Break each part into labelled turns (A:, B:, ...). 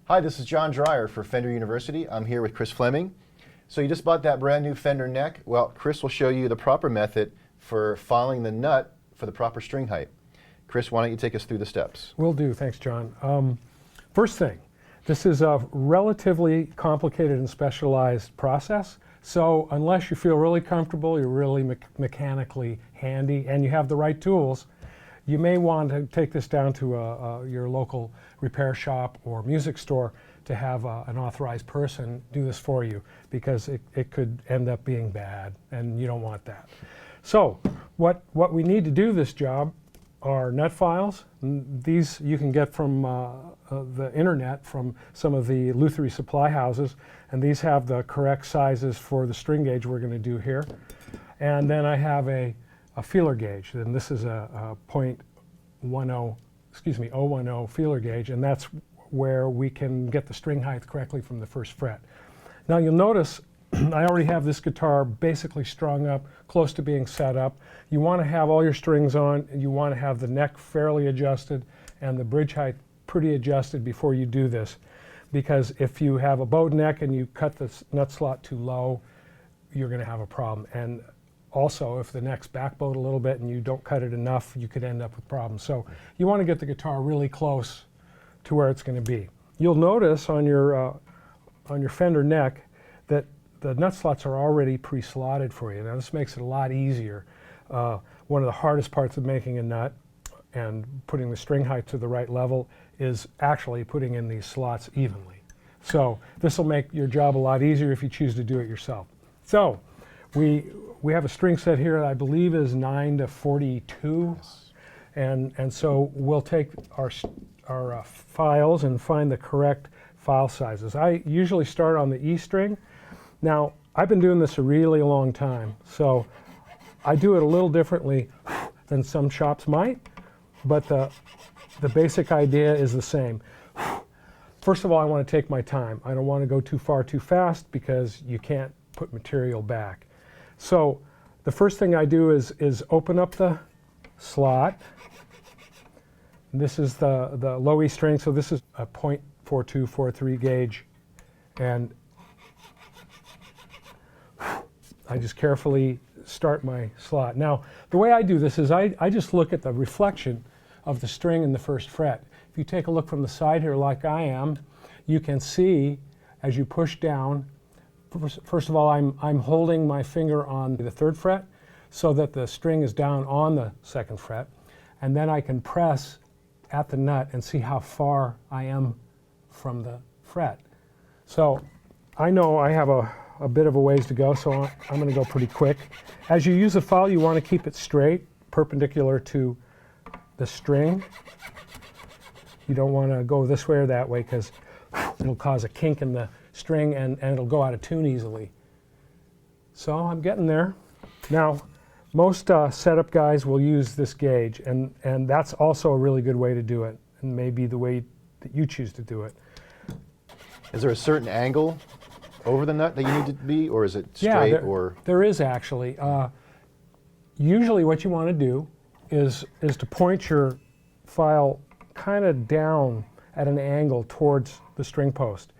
A: Hi, this is John Dreyer for Fender University. I'm here with Chris Fleming. So you just bought that brand new Fender neck. Well, Chris will show you the proper method for filing the nut for the proper string height. Chris, why don't you take us through the steps?
B: Will do. Thanks, John. First thing, this is a relatively complicated and specialized process. So unless you feel really comfortable, you're really mechanically handy, and you have the right tools, you may want to take this down to your local repair shop or music store to have an authorized person do this for you, because it could end up being bad, and you don't want that. So what we need to do this job are nut files. These you can get from the internet from some of the Lutherie supply houses, and these have the correct sizes for the string gauge we're going to do here. And then I have a feeler gauge, and this is a .010 feeler gauge, and that's where we can get the string height correctly from the first fret. Now you'll notice I already have this guitar basically strung up, close to being set up. You want to have all your strings on, you want to have the neck fairly adjusted and the bridge height pretty adjusted before you do this, because if you have a bowed neck and you cut the nut slot too low, you're going to have a problem. And also, if the neck's back bowed a little bit and you don't cut it enough, you could end up with problems. So you want to get the guitar really close to where it's going to be. You'll notice on your Fender neck that the nut slots are already pre-slotted for you. Now this makes it a lot easier. One of the hardest parts of making a nut and putting the string height to the right level is actually putting in these slots evenly. So this will make your job a lot easier if you choose to do it yourself. So we have a string set here that I believe is 9 to 42. And so we'll take our files and find the correct file sizes. I usually start on the E string. Now, I've been doing this a really long time, so I do it a little differently than some shops might, but the basic idea is the same. First of all, I want to take my time. I don't want to go too far too fast, because you can't put material back. So the first thing I do is open up the slot. This is the low E string, so this is a .4243 gauge, and I just carefully start my slot. Now, the way I do this is I just look at the reflection of the string in the first fret. If you take a look from the side here like I am, you can see as you push down, first of all, I'm holding my finger on the 3rd fret so that the string is down on the 2nd fret, and then I can press at the nut and see how far I am from the fret. So I know I have a bit of a ways to go, so I'm going to go pretty quick. As you use the file, you want to keep it straight, perpendicular to the string. You don't want to go this way or that way, because it'll cause a kink in the string and it'll go out of tune easily. So I'm getting there. Now, most setup guys will use this gauge, and that's also a really good way to do it, and maybe the way that you choose to do it.
A: Is there a certain angle over the nut that you need to be, or is it straight?
B: Yeah, there is actually. Usually what you want to do is to point your file kind of down at an angle towards the string post.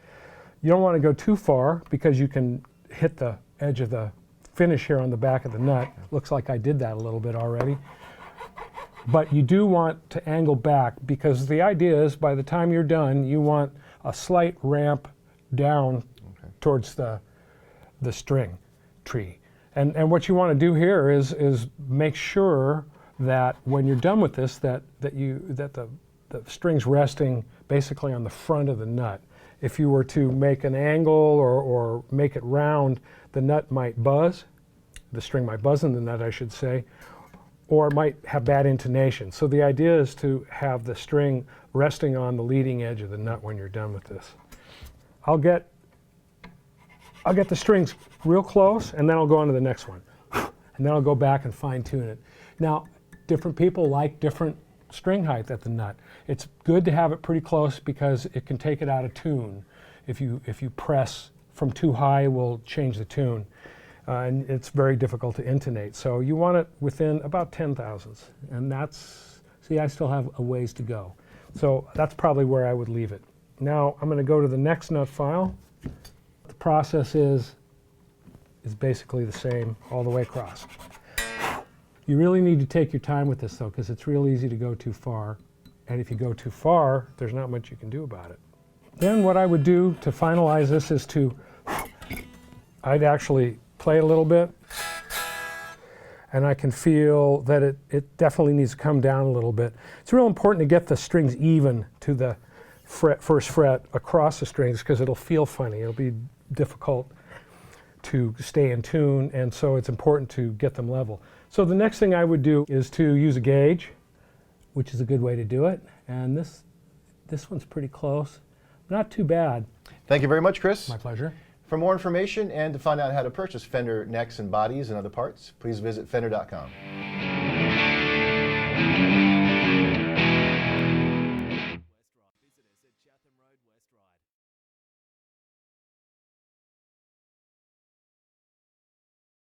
B: You don't want to go too far, because you can hit the edge of the finish here on the back of the nut. Looks like I did that a little bit already. But you do want to angle back, because the idea is by the time you're done, you want a slight ramp down towards the string tree. And what you want to do here is make sure that when you're done with this, that the string's resting basically on the front of the nut. If you were to make an angle or make it round, the nut might buzz. The string might buzz in the nut, I should say, or it might have bad intonation. So the idea is to have the string resting on the leading edge of the nut when you're done with this. I'll get the strings real close, and then I'll go on to the next one. And then I'll go back and fine tune it. Now, different people like different string height at the nut. It's good to have it pretty close, because it can take it out of tune. If you press from too high, it will change the tune. And it's very difficult to intonate. So you want it within about 10 thousandths. And that's, see, I still have a ways to go. So that's probably where I would leave it. Now I'm going to go to the next nut file. The process is basically the same all the way across. You really need to take your time with this though, because it's real easy to go too far. And if you go too far, there's not much you can do about it. Then what I would do to finalize this is I'd actually play a little bit, and I can feel that it definitely needs to come down a little bit. It's real important to get the strings even to the first fret across the strings, because it'll feel funny. It'll be difficult to stay in tune, and so it's important to get them level. So the next thing I would do is to use a gauge, which is a good way to do it. And this one's pretty close. Not too bad.
A: Thank you very much, Chris.
B: My pleasure.
A: For more information and to find out how to purchase Fender necks and bodies and other parts, please visit fender.com.